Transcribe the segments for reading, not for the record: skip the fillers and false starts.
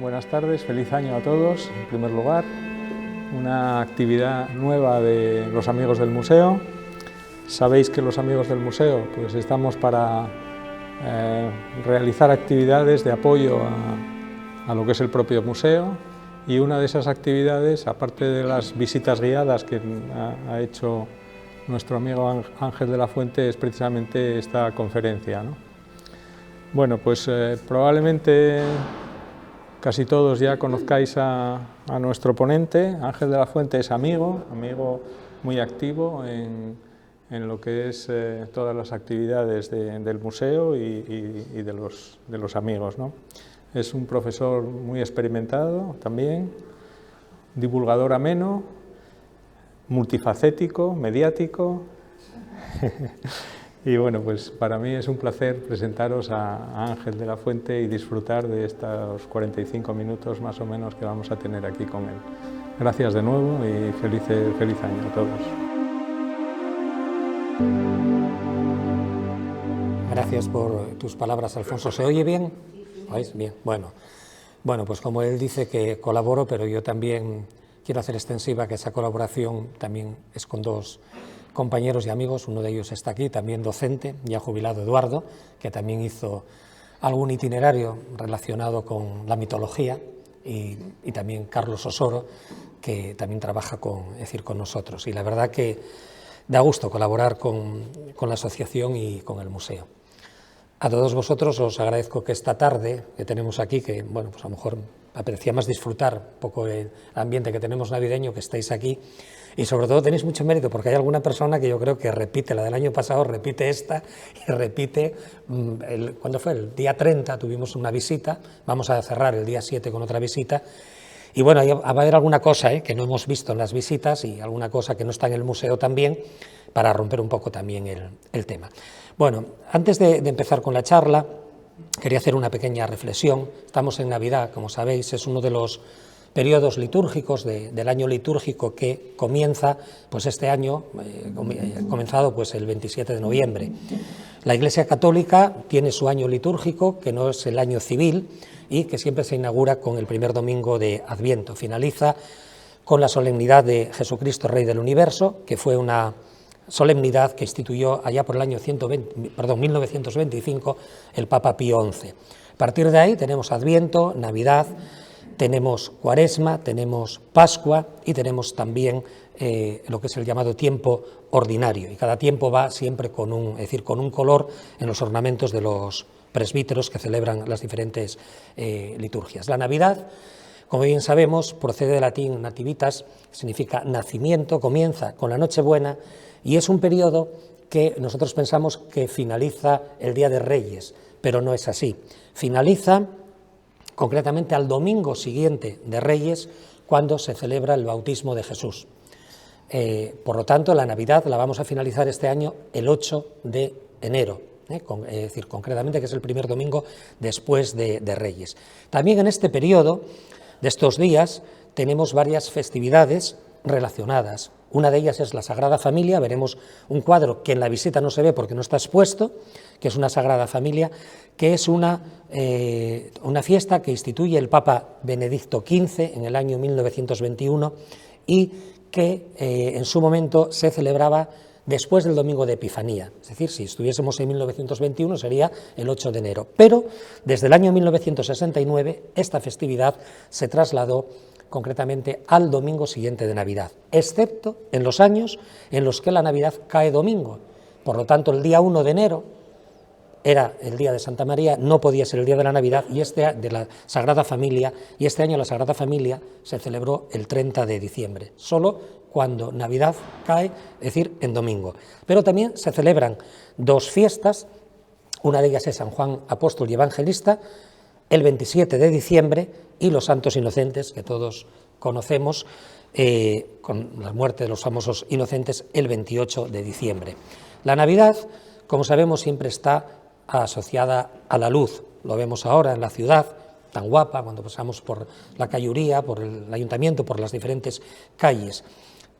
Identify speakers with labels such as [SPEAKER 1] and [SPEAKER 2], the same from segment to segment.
[SPEAKER 1] Buenas tardes, feliz año a todos. En primer lugar, una actividad nueva de los amigos del museo. Sabéis que los amigos del museo pues estamos para realizar actividades de apoyo a lo que es el propio museo, y una de esas actividades, aparte de las visitas guiadas que ha hecho nuestro amigo Ángel de la Fuente, es precisamente esta conferencia, ¿no? Bueno, pues probablemente casi todos ya conozcáis a nuestro ponente. Ángel de la Fuente es amigo muy activo en lo que es todas las actividades del museo y de los amigos, ¿no? Es un profesor muy experimentado también, divulgador ameno, multifacético, mediático. Y bueno, pues para mí es un placer presentaros a Ángel de la Fuente y disfrutar de estos 45 minutos más o menos que vamos a tener aquí con él. Gracias de nuevo y feliz año a todos.
[SPEAKER 2] Gracias por tus palabras, Alfonso. ¿Se oye bien? ¿Oís? Bien. Bueno, pues como él dice que colaboro, pero yo también quiero hacer extensiva que esa colaboración también es con dos compañeros y amigos. Uno de ellos está aquí, también docente, ya jubilado, Eduardo, que también hizo algún itinerario relacionado con la mitología, y también Carlos Osoro, que también trabaja con nosotros. Y la verdad que da gusto colaborar con la asociación y con el museo. A todos vosotros os agradezco que esta tarde que tenemos aquí, que bueno, pues a lo mejor apetecía más disfrutar un poco el ambiente que tenemos navideño, que estéis aquí, y sobre todo tenéis mucho mérito porque hay alguna persona que yo creo que repite la del año pasado, repite esta y repite, ¿cuándo fue? El día 30 tuvimos una visita, vamos a cerrar el día 7 con otra visita, y bueno, va a haber alguna cosa que no hemos visto en las visitas y alguna cosa que no está en el museo también, para romper un poco también el tema. Bueno, antes de empezar con la charla, quería hacer una pequeña reflexión. Estamos en Navidad, como sabéis, es uno de los periodos litúrgicos del año litúrgico que comienza, pues este año, comenzado pues el 27 de noviembre. La Iglesia Católica tiene su año litúrgico, que no es el año civil, y que siempre se inaugura con el primer domingo de Adviento. Finaliza con la solemnidad de Jesucristo, Rey del Universo, que fue una solemnidad que instituyó allá por el año 1925 el Papa Pío XI. A partir de ahí tenemos Adviento, Navidad, tenemos Cuaresma, tenemos Pascua y tenemos también lo que es el llamado tiempo ordinario. Y cada tiempo va siempre con un color en los ornamentos de los presbíteros que celebran las diferentes liturgias. La Navidad, como bien sabemos, procede del latín nativitas, significa nacimiento, comienza con la Nochebuena, y es un periodo que nosotros pensamos que finaliza el Día de Reyes, pero no es así. Finaliza concretamente al domingo siguiente de Reyes, cuando se celebra el bautismo de Jesús. Por lo tanto, la Navidad la vamos a finalizar este año el 8 de enero, es decir, concretamente que es el primer domingo después de Reyes. También en este periodo de estos días tenemos varias festividades relacionadas. Una de ellas es la Sagrada Familia. Veremos un cuadro que en la visita no se ve porque no está expuesto, que es una Sagrada Familia, que es una fiesta que instituye el Papa Benedicto XV en el año 1921 y que en su momento se celebraba después del domingo de Epifanía, es decir, si estuviésemos en 1921 sería el 8 de enero, pero desde el año 1969 esta festividad se trasladó concretamente al domingo siguiente de Navidad, excepto en los años en los que la Navidad cae domingo. Por lo tanto, el día 1 de enero era el día de Santa María, no podía ser el día de la Navidad y de la Sagrada Familia, y este año la Sagrada Familia se celebró el 30 de diciembre, solo cuando Navidad cae, es decir, en domingo. Pero también se celebran dos fiestas, una de ellas es San Juan Apóstol y Evangelista, el 27 de diciembre, y los Santos Inocentes, que todos conocemos, con la muerte de los famosos inocentes, el 28 de diciembre. La Navidad, como sabemos, siempre está asociada a la luz. Lo vemos ahora en la ciudad, tan guapa, cuando pasamos por la Calluría, por el Ayuntamiento, por las diferentes calles.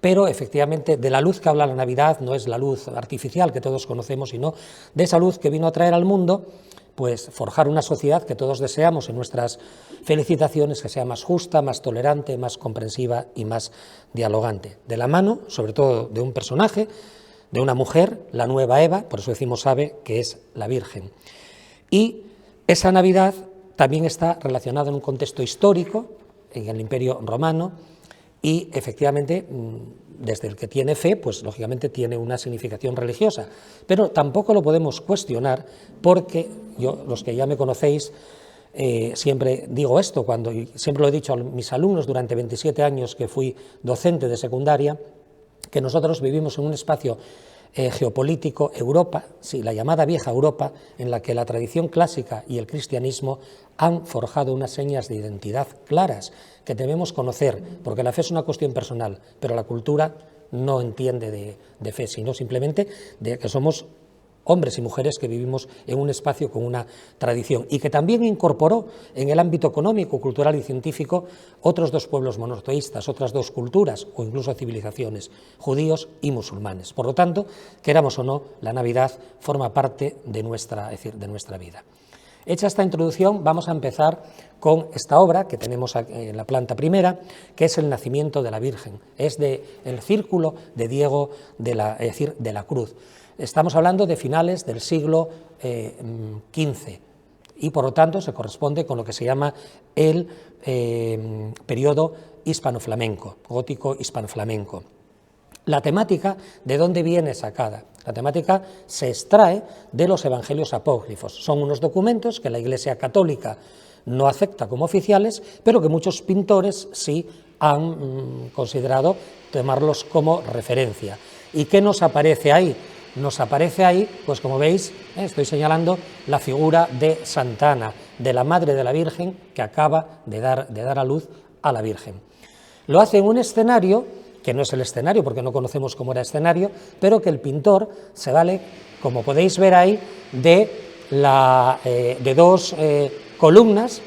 [SPEAKER 2] Pero efectivamente de la luz que habla la Navidad no es la luz artificial que todos conocemos, sino de esa luz que vino a traer al mundo pues forjar una sociedad que todos deseamos en nuestras felicitaciones, que sea más justa, más tolerante, más comprensiva y más dialogante. De la mano, sobre todo, de un personaje, de una mujer, la nueva Eva, por eso decimos ave, que es la Virgen. Y esa Navidad también está relacionada en un contexto histórico, en el Imperio Romano, y efectivamente, desde el que tiene fe, pues lógicamente tiene una significación religiosa, pero tampoco lo podemos cuestionar porque yo, los que ya me conocéis, siempre digo esto, siempre lo he dicho a mis alumnos durante 27 años que fui docente de secundaria, que nosotros vivimos en un espacio geopolítico, Europa, sí, la llamada vieja Europa, en la que la tradición clásica y el cristianismo han forjado unas señas de identidad claras que debemos conocer, porque la fe es una cuestión personal, pero la cultura no entiende de fe, sino simplemente de que somos hombres y mujeres que vivimos en un espacio con una tradición y que también incorporó en el ámbito económico, cultural y científico otros dos pueblos monoteístas, otras dos culturas o incluso civilizaciones, judíos y musulmanes. Por lo tanto, queramos o no, la Navidad forma parte de nuestra vida. Hecha esta introducción, vamos a empezar con esta obra que tenemos en la planta primera, que es el nacimiento de la Virgen, es el círculo de Diego de la Cruz. Estamos hablando de finales del siglo XV y por lo tanto se corresponde con lo que se llama el periodo hispano-flamenco, gótico hispano-flamenco. La temática, ¿de dónde viene sacada? La temática se extrae de los evangelios apócrifos. Son unos documentos que la Iglesia Católica no acepta como oficiales, pero que muchos pintores sí han considerado tomarlos como referencia. ¿Y qué nos aparece ahí? Nos aparece ahí, pues como veis, estoy señalando la figura de Santa Ana, de la Madre de la Virgen, que acaba de dar a luz a la Virgen. Lo hace en un escenario, que no es el escenario, porque no conocemos cómo era escenario, pero que el pintor se vale, como podéis ver ahí, de dos columnas,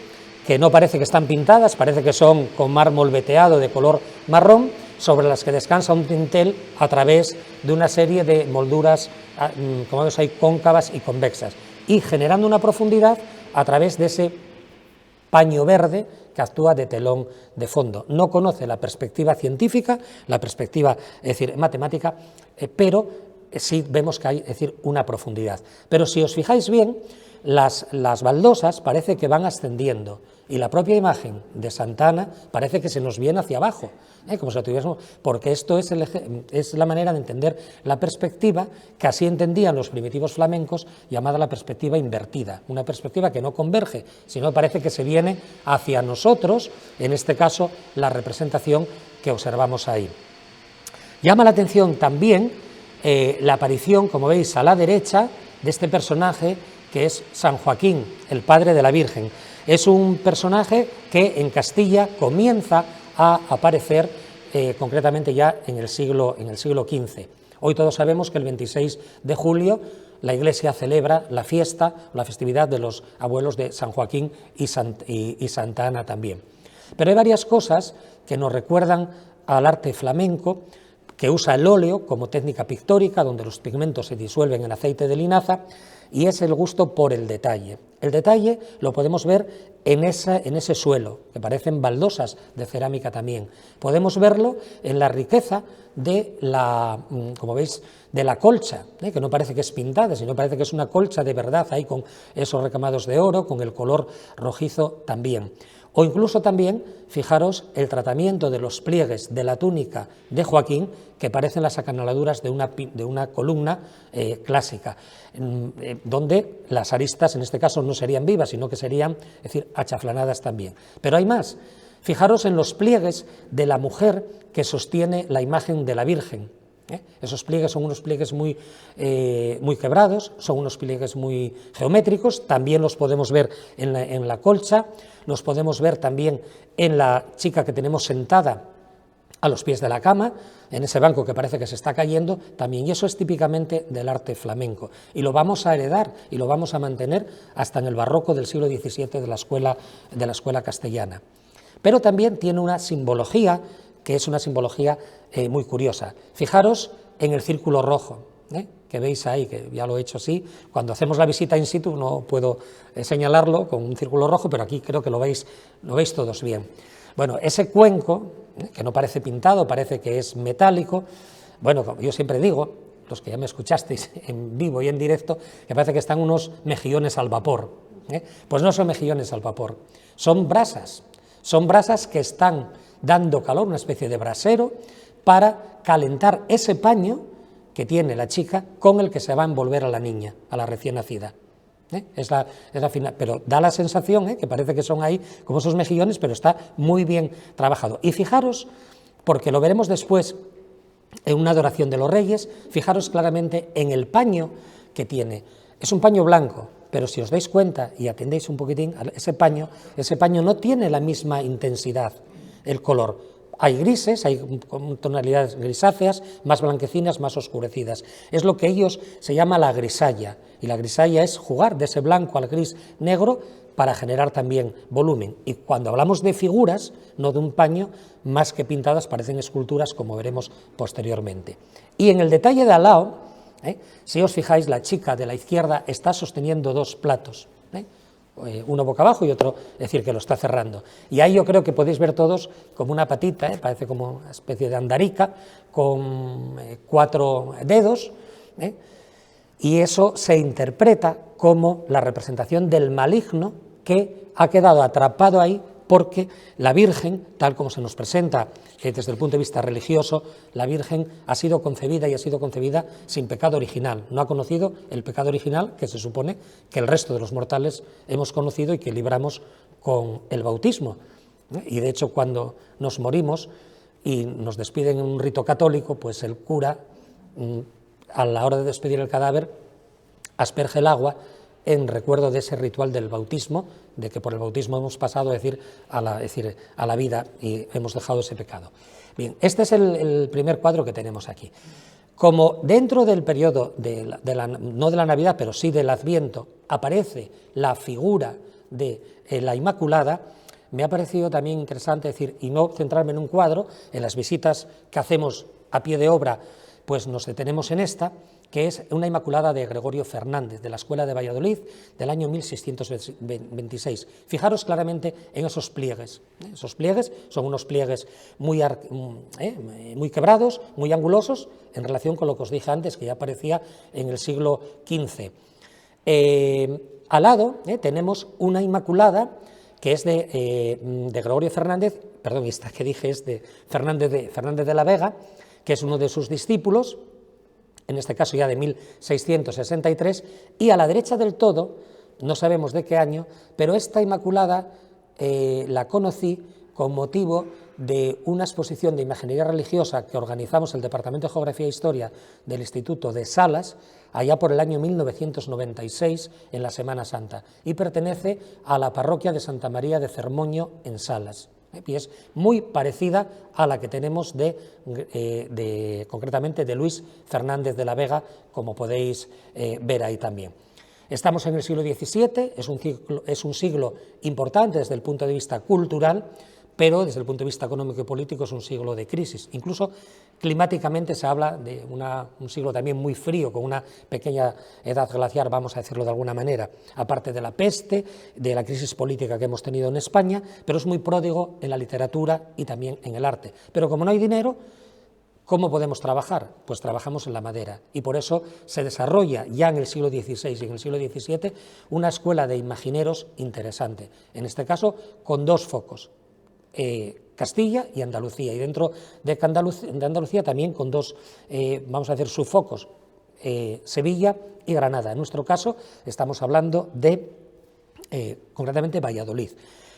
[SPEAKER 2] que no parece que están pintadas, parece que son con mármol veteado de color marrón, sobre las que descansa un dintel a través de una serie de molduras, como vemos ahí, cóncavas y convexas, y generando una profundidad a través de ese paño verde que actúa de telón de fondo. No conoce la perspectiva científica, la perspectiva, es decir, matemática, pero sí vemos que hay, una profundidad. Pero si os fijáis bien, las baldosas parece que van ascendiendo y la propia imagen de Santa Ana parece que se nos viene hacia abajo, como si la tuviésemos, porque esto es la manera de entender la perspectiva que así entendían los primitivos flamencos, llamada la perspectiva invertida, una perspectiva que no converge, sino parece que se viene hacia nosotros, en este caso la representación que observamos ahí. Llama la atención también la aparición, como veis, a la derecha de este personaje que es San Joaquín, el padre de la Virgen. Es un personaje que en Castilla comienza a aparecer concretamente ya en el siglo XV. Hoy todos sabemos que el 26 de julio la Iglesia celebra la fiesta, la festividad de los abuelos de San Joaquín y Santa Ana también. Pero hay varias cosas que nos recuerdan al arte flamenco, que usa el óleo como técnica pictórica, donde los pigmentos se disuelven en aceite de linaza, y es el gusto por el detalle. El detalle lo podemos ver en ese suelo, que parecen baldosas de cerámica también. Podemos verlo en la riqueza de como veis, de la colcha, que no parece que es pintada, sino parece que es una colcha de verdad, ahí con esos recamados de oro, con el color rojizo también. O incluso también, fijaros, el tratamiento de los pliegues de la túnica de Joaquín, que parecen las acanaladuras de una columna clásica, donde las aristas en este caso no serían vivas, sino que serían, es decir, achaflanadas también. Pero hay más. Fijaros en los pliegues de la mujer que sostiene la imagen de la Virgen. Esos pliegues son unos pliegues muy quebrados, son unos pliegues muy geométricos, también los podemos ver en la colcha, los podemos ver también en la chica que tenemos sentada a los pies de la cama, en ese banco que parece que se está cayendo también, y eso es típicamente del arte flamenco, y lo vamos a heredar y lo vamos a mantener hasta en el barroco del siglo XVII de la escuela castellana. Pero también tiene una simbología que es una simbología muy curiosa. Fijaros en el círculo rojo. que veis ahí, que ya lo he hecho así. Cuando hacemos la visita in situ no puedo señalarlo con un círculo rojo, pero aquí creo que lo veis todos bien. Bueno, ese cuenco, que no parece pintado, parece que es metálico, bueno, como yo siempre digo, los que ya me escuchasteis en vivo y en directo, que parece que están unos mejillones al vapor. Pues no son mejillones al vapor, son brasas que están dando calor, una especie de brasero, para calentar ese paño que tiene la chica con el que se va a envolver a la niña, a la recién nacida. Es la final, pero da la sensación que parece que son ahí como esos mejillones, pero está muy bien trabajado. Y fijaros, porque lo veremos después en una adoración de los reyes, fijaros claramente en el paño que tiene. Es un paño blanco, pero si os dais cuenta y atendéis un poquitín, ese paño no tiene la misma intensidad, el color. Hay grises, hay tonalidades grisáceas, más blanquecinas, más oscurecidas. Es lo que ellos se llama la grisalla, y la grisalla es jugar de ese blanco al gris negro para generar también volumen. Y cuando hablamos de figuras, no de un paño, más que pintadas parecen esculturas, como veremos posteriormente. Y en el detalle de al lado, si os fijáis, la chica de la izquierda está sosteniendo dos platos, uno boca abajo y otro, es decir, que lo está cerrando. Y ahí yo creo que podéis ver todos como una patita, parece como una especie de andarica, con 4 dedos, y eso se interpreta como la representación del maligno que ha quedado atrapado ahí porque la Virgen, tal como se nos presenta desde el punto de vista religioso, la Virgen ha sido concebida y ha sido concebida sin pecado original, no ha conocido el pecado original que se supone que el resto de los mortales hemos conocido y que libramos con el bautismo. Y de hecho, cuando nos morimos y nos despiden en un rito católico, pues el cura, a la hora de despedir el cadáver, asperge el agua en recuerdo de ese ritual del bautismo, de que por el bautismo hemos pasado a la vida y hemos dejado ese pecado. Bien, este es el primer cuadro que tenemos aquí. Como dentro del periodo, no de la Navidad, pero sí del Adviento, aparece la figura de la Inmaculada, me ha parecido también interesante decir, y no centrarme en un cuadro, en las visitas que hacemos a pie de obra, pues nos detenemos en esta, que es una Inmaculada de Gregorio Fernández, de la Escuela de Valladolid, del año 1626. Fijaros claramente en esos pliegues. Esos pliegues son unos pliegues muy quebrados, muy angulosos, en relación con lo que os dije antes, que ya aparecía en el siglo XV. Al lado tenemos una Inmaculada que es de Gregorio Fernández, perdón, esta que dije es de Fernández de la Vega, que es uno de sus discípulos, en este caso ya de 1663, y a la derecha del todo, no sabemos de qué año, pero esta Inmaculada la conocí con motivo de una exposición de imaginería religiosa que organizamos el Departamento de Geografía e Historia del Instituto de Salas, allá por el año 1996, en la Semana Santa, y pertenece a la parroquia de Santa María de Cermoño, en Salas. Y es muy parecida a la que tenemos concretamente de Luis Fernández de la Vega, como podéis ver ahí también. Estamos en el siglo XVII, es un siglo importante desde el punto de vista cultural, pero desde el punto de vista económico y político es un siglo de crisis. Incluso climáticamente se habla de un siglo también muy frío, con una pequeña edad glaciar, vamos a decirlo de alguna manera, aparte de la peste, de la crisis política que hemos tenido en España, pero es muy pródigo en la literatura y también en el arte. Pero como no hay dinero, ¿cómo podemos trabajar? Pues trabajamos en la madera, y por eso se desarrolla ya en el siglo XVI y en el siglo XVII una escuela de imagineros interesante, en este caso con dos focos, Castilla y Andalucía, y dentro de Andalucía también con dos, vamos a decir, subfocos, Sevilla y Granada. En nuestro caso estamos hablando de, concretamente, Valladolid.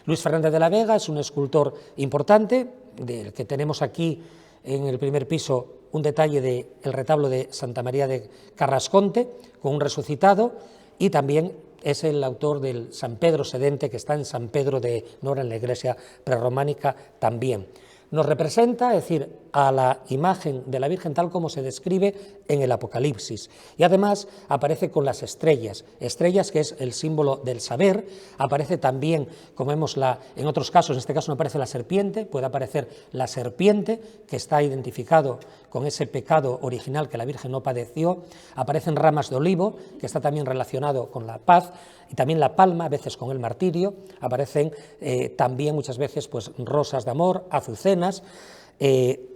[SPEAKER 2] Luis Fernández de la Vega es un escultor importante, del que tenemos aquí en el primer piso un detalle del retablo de Santa María de Carrasconte, con un resucitado, y también es el autor del San Pedro Sedente, que está en San Pedro de Nora, en la iglesia prerrománica también. nos representa, es decir, a la imagen de la Virgen tal como se describe en el Apocalipsis. Y además aparece con las estrellas, estrellas que es el símbolo del saber, aparece también, como vemos en otros casos, en este caso no aparece la serpiente, puede aparecer la serpiente, que está identificado con ese pecado original que la Virgen no padeció, aparecen ramas de olivo, que está también relacionado con la paz, y también la palma, a veces con el martirio, aparecen también muchas veces pues, rosas de amor, azucenas, que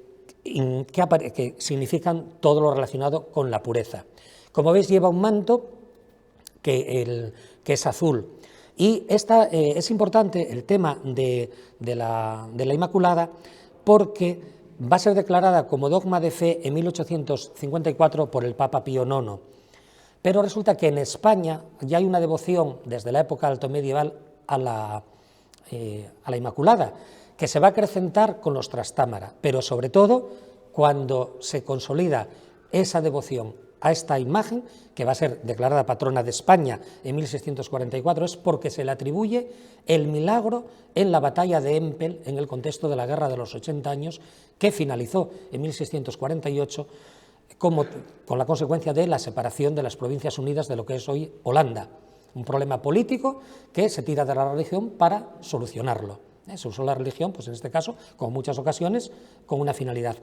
[SPEAKER 2] significan todo lo relacionado con la pureza. Como veis, lleva un manto que es azul. Y es importante el tema de la Inmaculada porque va a ser declarada como dogma de fe en 1854 por el Papa Pío IX. Pero resulta que en España ya hay una devoción desde la época alto medieval a la Inmaculada, que se va a acrecentar con los Trastámara, pero sobre todo cuando se consolida esa devoción a esta imagen, que va a ser declarada patrona de España en 1644, es porque se le atribuye el milagro en la batalla de Empel, en el contexto de la Guerra de los 80 años, que finalizó en 1648, con la consecuencia de la separación de las Provincias Unidas de lo que es hoy Holanda, un problema político que se tira de la religión para solucionarlo. Se usó la religión, pues en este caso, como en muchas ocasiones, con una finalidad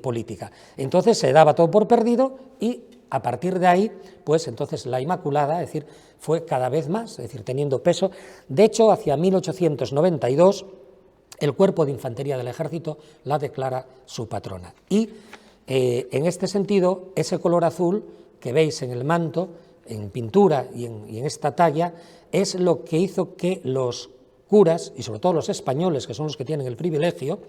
[SPEAKER 2] política. Entonces se daba todo por perdido y a partir de ahí, pues entonces la Inmaculada, es decir, fue cada vez más, es decir, teniendo peso. De hecho, hacia 1892, el Cuerpo de Infantería del Ejército la declara su patrona. Y en este sentido, ese color azul que veis en el manto, en pintura y en esta talla, es lo que hizo que los curas, y sobre todo los españoles, que son los que tienen el privilegio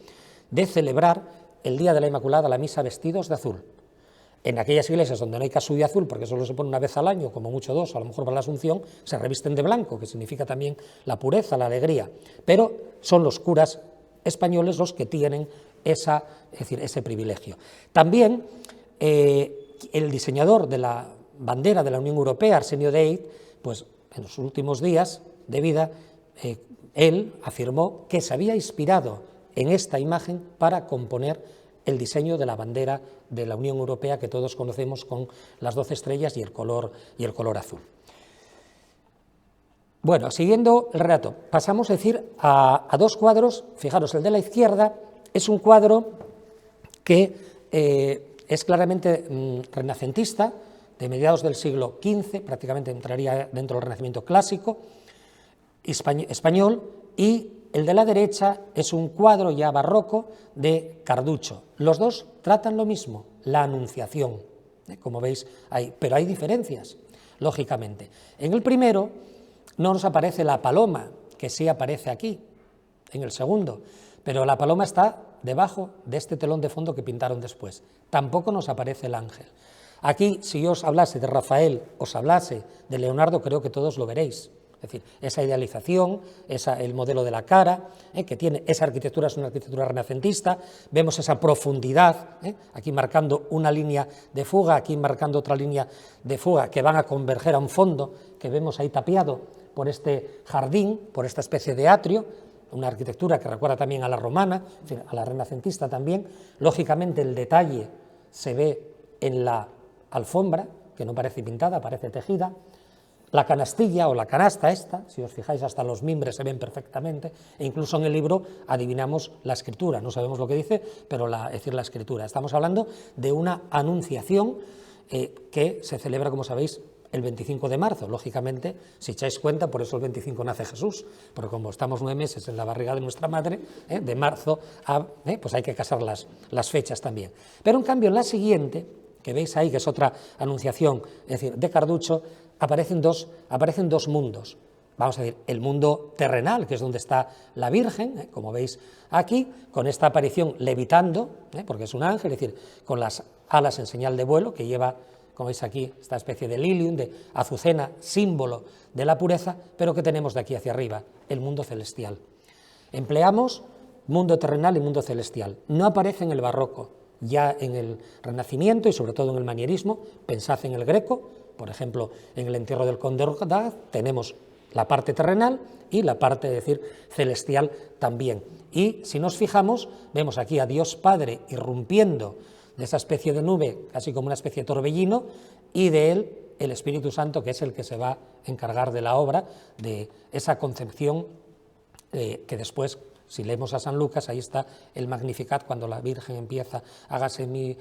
[SPEAKER 2] de celebrar el Día de la Inmaculada, la misa, vestidos de azul. En aquellas iglesias donde no hay casulla azul, porque solo se pone una vez al año, como mucho dos, a lo mejor para la Asunción, se revisten de blanco, que significa también la pureza, la alegría, pero son los curas españoles los que tienen ese privilegio. También el diseñador de la bandera de la Unión Europea, Arsenio Deit, pues en los últimos días de vida, él afirmó que se había inspirado en esta imagen para componer el diseño de la bandera de la Unión Europea que todos conocemos con las 12 estrellas y el color azul. Bueno, siguiendo el relato, pasamos a decir a dos cuadros. Fijaros, el de la izquierda es un cuadro que es claramente renacentista, de mediados del siglo XV, prácticamente entraría dentro del Renacimiento clásico, español, y el de la derecha es un cuadro ya barroco de Carducho. Los dos tratan lo mismo, la Anunciación, como veis ahí, pero hay diferencias, lógicamente. En el primero no nos aparece la paloma, que sí aparece aquí, en el segundo, pero la paloma está debajo de este telón de fondo que pintaron después. Tampoco nos aparece el ángel. Aquí, si yo os hablase de Rafael, os hablase de Leonardo, creo que todos lo veréis. Es decir, esa idealización, el modelo de la cara, que tiene esa arquitectura, es una arquitectura renacentista, vemos esa profundidad, aquí marcando una línea de fuga, aquí marcando otra línea de fuga, que van a converger a un fondo que vemos ahí tapiado por este jardín, por esta especie de atrio, una arquitectura que recuerda también a la romana, en fin, a la renacentista también. Lógicamente el detalle se ve en la alfombra, que no parece pintada, parece tejida. La canastilla o la canasta esta, si os fijáis hasta los mimbres se ven perfectamente, e incluso en el libro adivinamos la escritura, no sabemos lo que dice, pero es decir, la escritura. Estamos hablando de una anunciación que se celebra, como sabéis, el 25 de marzo, lógicamente, si echáis cuenta, por eso el 25 nace Jesús, porque como estamos 9 meses en la barriga de nuestra madre, de marzo a, pues hay que casar las fechas también. Pero en cambio en la siguiente, que veis ahí, que es otra anunciación, es decir, de Carducho, aparecen dos mundos. Vamos a decir, el mundo terrenal, que es donde está la Virgen, como veis aquí, con esta aparición levitando, porque es un ángel, es decir, con las alas en señal de vuelo, que lleva, como veis aquí, esta especie de lilium, de azucena, símbolo de la pureza, pero que tenemos de aquí hacia arriba, el mundo celestial. Empleamos mundo terrenal y mundo celestial. No aparece en el barroco, ya en el Renacimiento y sobre todo en el manierismo. Pensad en el Greco, por ejemplo, en el entierro del conde Orgaz tenemos la parte terrenal y la parte, es decir, celestial también. Y si nos fijamos, vemos aquí a Dios Padre irrumpiendo de esa especie de nube, casi como una especie de torbellino, y de él el Espíritu Santo, que es el que se va a encargar de la obra, de esa concepción que después, si leemos a San Lucas, ahí está el Magnificat, cuando la Virgen empieza, hágase en mí,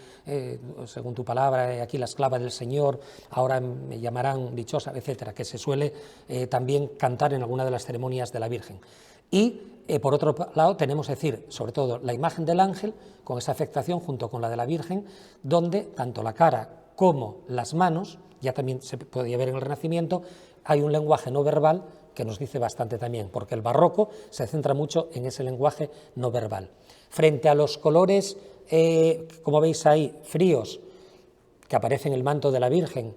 [SPEAKER 2] según tu palabra, aquí la esclava del Señor, ahora me llamarán dichosa, etcétera, que se suele también cantar en alguna de las ceremonias de la Virgen. Y por otro lado tenemos, es decir, sobre todo la imagen del ángel, con esa afectación junto con la de la Virgen, donde tanto la cara como las manos, ya también se podía ver en el Renacimiento, hay un lenguaje no verbal que nos dice bastante también, porque el barroco se centra mucho en ese lenguaje no verbal. Frente a los colores, como veis ahí, fríos, que aparecen en el manto de la Virgen,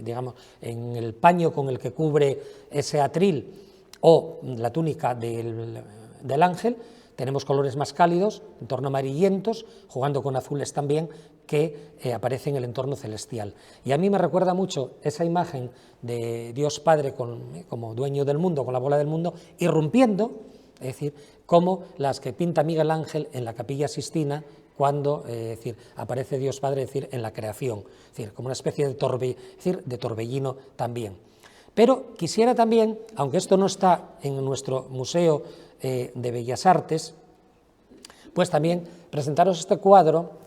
[SPEAKER 2] digamos, en el paño con el que cubre ese atril o la túnica del ángel, tenemos colores más cálidos, en torno a amarillentos, jugando con azules también, que aparecen en el entorno celestial. Y a mí me recuerda mucho esa imagen de Dios Padre como dueño del mundo, con la bola del mundo, irrumpiendo, es decir, como las que pinta Miguel Ángel en la Capilla Sixtina, cuando aparece Dios Padre, es decir, en la creación, es decir, como una especie de torbellino también. Pero quisiera también, aunque esto no está en nuestro Museo de Bellas Artes, pues también presentaros este cuadro,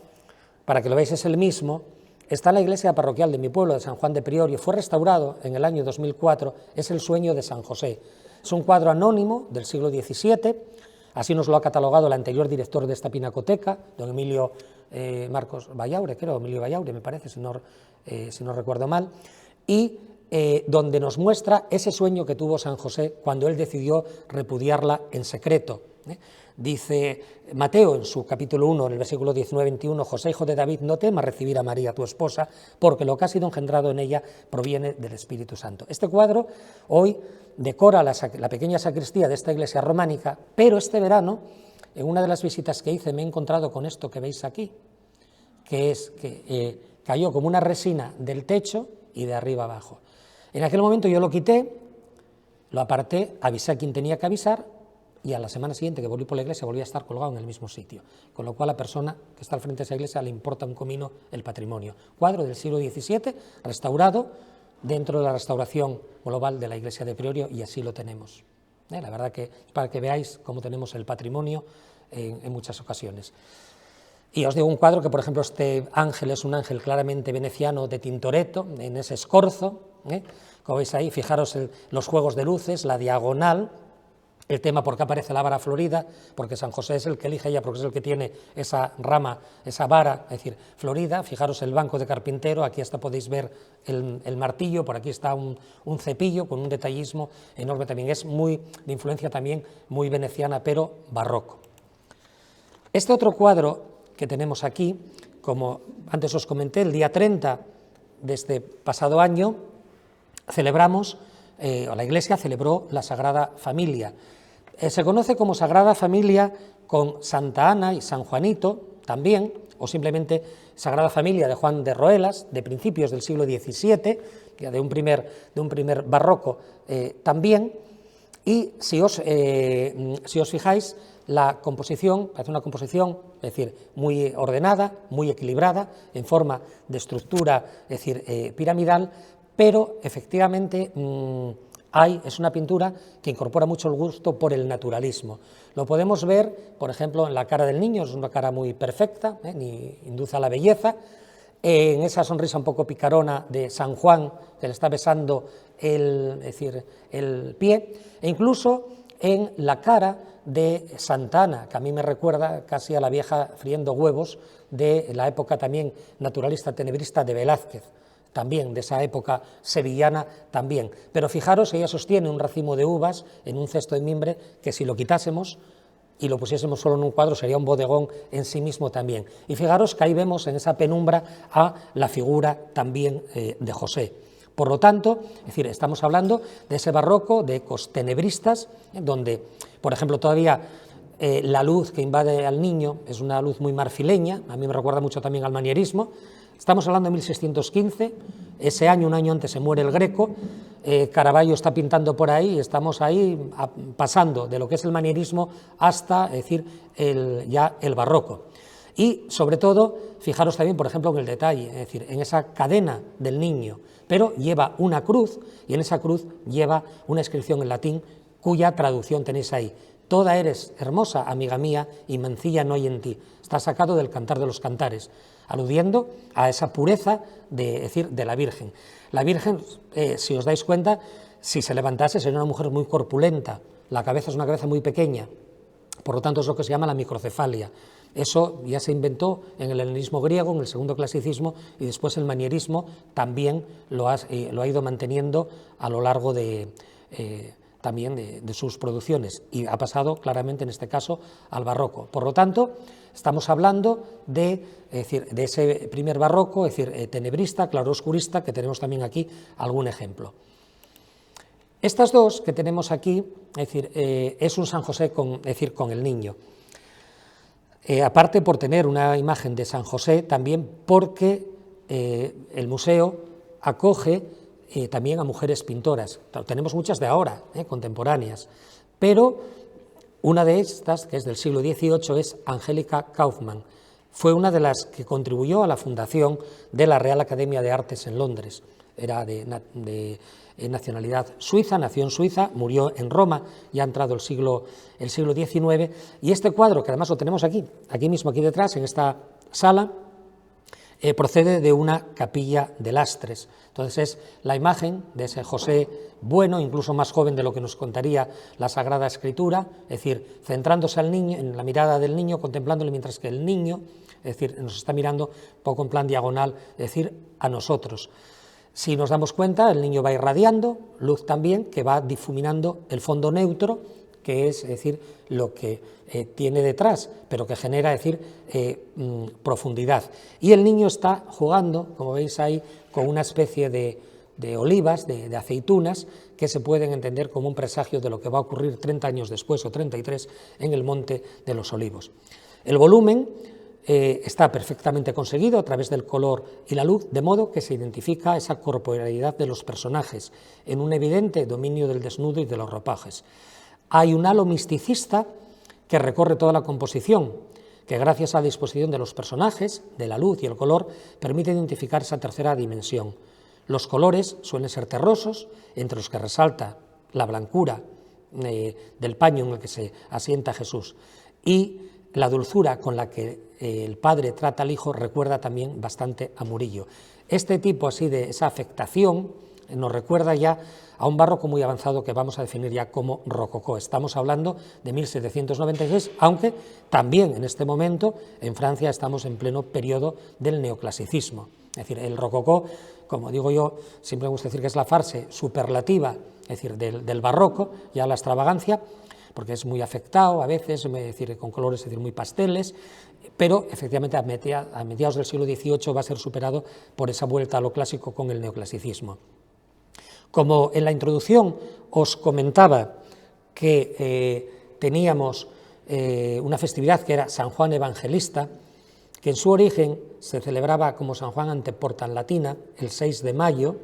[SPEAKER 2] para que lo veáis, es el mismo, está en la iglesia parroquial de mi pueblo, de San Juan de Priorio, fue restaurado en el año 2004, es el Sueño de San José. Es un cuadro anónimo del siglo XVII, así nos lo ha catalogado el anterior director de esta pinacoteca, don Emilio Marcos Vallaure, creo, Emilio Vallaure me parece, si no recuerdo mal, y donde nos muestra ese sueño que tuvo San José cuando él decidió repudiarla en secreto. Dice Mateo en su capítulo 1, en el versículo 19-21, José, hijo de David, no temas recibir a María, tu esposa, porque lo que ha sido engendrado en ella proviene del Espíritu Santo. Este cuadro hoy decora la pequeña sacristía de esta iglesia románica, pero este verano, en una de las visitas que hice, me he encontrado con esto que veis aquí, que es que cayó como una resina del techo y de arriba abajo. En aquel momento yo lo quité, lo aparté, avisé a quien tenía que avisar, y a la semana siguiente que volví por la iglesia volví a estar colgado en el mismo sitio, con lo cual a la persona que está al frente de esa iglesia le importa un comino el patrimonio. Cuadro del siglo XVII, restaurado dentro de la restauración global de la iglesia de Priorio, y así lo tenemos. La verdad que para que veáis cómo tenemos el patrimonio en muchas ocasiones. Y os digo un cuadro que, por ejemplo, este ángel es un ángel claramente veneciano de Tintoretto, en ese escorzo, como veis ahí, fijaros los juegos de luces, la diagonal, el tema por qué aparece la vara florida, porque San José es el que elige ella, porque es el que tiene esa rama, esa vara, es decir, florida. Fijaros el banco de carpintero, aquí hasta podéis ver el martillo, por aquí está un cepillo con un detallismo enorme también, es muy de influencia también muy veneciana, pero barroco. Este otro cuadro que tenemos aquí, como antes os comenté, el día 30 de este pasado año celebramos, o la Iglesia celebró la Sagrada Familia. Se conoce como Sagrada Familia con Santa Ana y San Juanito también, o simplemente Sagrada Familia de Juan de Roelas, de principios del siglo XVII, de un primer barroco también, y si os fijáis, la composición parece una composición, es decir, muy ordenada, muy equilibrada, en forma de estructura, es decir, piramidal, pero efectivamente es una pintura que incorpora mucho el gusto por el naturalismo. Lo podemos ver, por ejemplo, en la cara del niño, es una cara muy perfecta, ni induce a la belleza, en esa sonrisa un poco picarona de San Juan, que le está besando el pie, e incluso en la cara de Santa Ana, que a mí me recuerda casi a la vieja friendo huevos de la época también naturalista tenebrista de Velázquez, también de esa época sevillana también. Pero fijaros, ella sostiene un racimo de uvas en un cesto de mimbre que si lo quitásemos y lo pusiésemos solo en un cuadro sería un bodegón en sí mismo también. Y fijaros que ahí vemos en esa penumbra a la figura también de José. Por lo tanto, es decir, estamos hablando de ese barroco de ecos tenebristas, donde, por ejemplo, todavía la luz que invade al niño es una luz muy marfileña, a mí me recuerda mucho también al manierismo, Estamos hablando de 1615, ese año, un año antes se muere el Greco, Caravaggio está pintando por ahí, estamos ahí pasando de lo que es el manierismo hasta, es decir, ya el barroco. Y sobre todo, fijaros también, por ejemplo, en el detalle, es decir, en esa cadena del niño, pero lleva una cruz y en esa cruz lleva una inscripción en latín cuya traducción tenéis ahí. Toda eres hermosa, amiga mía, y mancilla no hay en ti. Está sacado del Cantar de los Cantares, aludiendo a esa pureza es decir, de la Virgen. La Virgen, si os dais cuenta, si se levantase sería una mujer muy corpulenta, la cabeza es una cabeza muy pequeña, por lo tanto es lo que se llama la microcefalia. Eso ya se inventó en el helenismo griego, en el segundo clasicismo, y después el manierismo también lo ha ido manteniendo a lo largo también de sus producciones, y ha pasado claramente en este caso al barroco. Por lo tanto, estamos hablando de ese primer barroco, es decir, tenebrista, claroscurista, que tenemos también aquí algún ejemplo. Estas dos que tenemos aquí, es decir, es un San José con el niño. Aparte por tener una imagen de San José, también porque el museo acoge también a mujeres pintoras. Tenemos muchas de ahora, contemporáneas, pero una de estas, que es del siglo XVIII, es Angélica Kauffmann. Fue una de las que contribuyó a la fundación de la Real Academia de Artes en Londres. Era de nacionalidad suiza, nació en Suiza, murió en Roma, ya ha entrado el siglo XIX, y este cuadro, que además lo tenemos aquí mismo, aquí detrás, en esta sala, procede de una capilla de lastres. Entonces es la imagen de ese José bueno, incluso más joven de lo que nos contaría la Sagrada Escritura, es decir, centrándose al niño, en la mirada del niño, contemplándole, mientras que el niño, es decir, nos está mirando un poco en plan diagonal, es decir, a nosotros. Si nos damos cuenta, el niño va irradiando, luz también, que va difuminando el fondo neutro, que es decir, lo que tiene detrás, pero que genera, es decir, profundidad. Y el niño está jugando, como veis ahí, con una especie de olivas, de aceitunas, que se pueden entender como un presagio de lo que va a ocurrir 30 años después, o 33, en el Monte de los Olivos. El volumen está perfectamente conseguido a través del color y la luz, de modo que se identifica esa corporealidad de los personajes, en un evidente dominio del desnudo y de los ropajes. Hay un halo misticista que recorre toda la composición, que gracias a la disposición de los personajes, de la luz y el color, permite identificar esa tercera dimensión. Los colores suelen ser terrosos, entre los que resalta la blancura del paño en el que se asienta Jesús, y la dulzura con la que el padre trata al hijo recuerda también bastante a Murillo. Este tipo así de esa afectación nos recuerda ya a un barroco muy avanzado que vamos a definir ya como rococó. Estamos hablando de 1796, aunque también en este momento en Francia estamos en pleno periodo del neoclasicismo. Es decir, el rococó, como digo yo, siempre me gusta decir que es la fase superlativa, es decir, del barroco, ya la extravagancia, porque es muy afectado a veces, es decir, con colores, es decir, muy pasteles, pero efectivamente a mediados del siglo XVIII va a ser superado por esa vuelta a lo clásico con el neoclasicismo. Como en la introducción os comentaba que teníamos una festividad que era San Juan Evangelista, que en su origen se celebraba como San Juan ante Porta Latina, el 6 de mayo,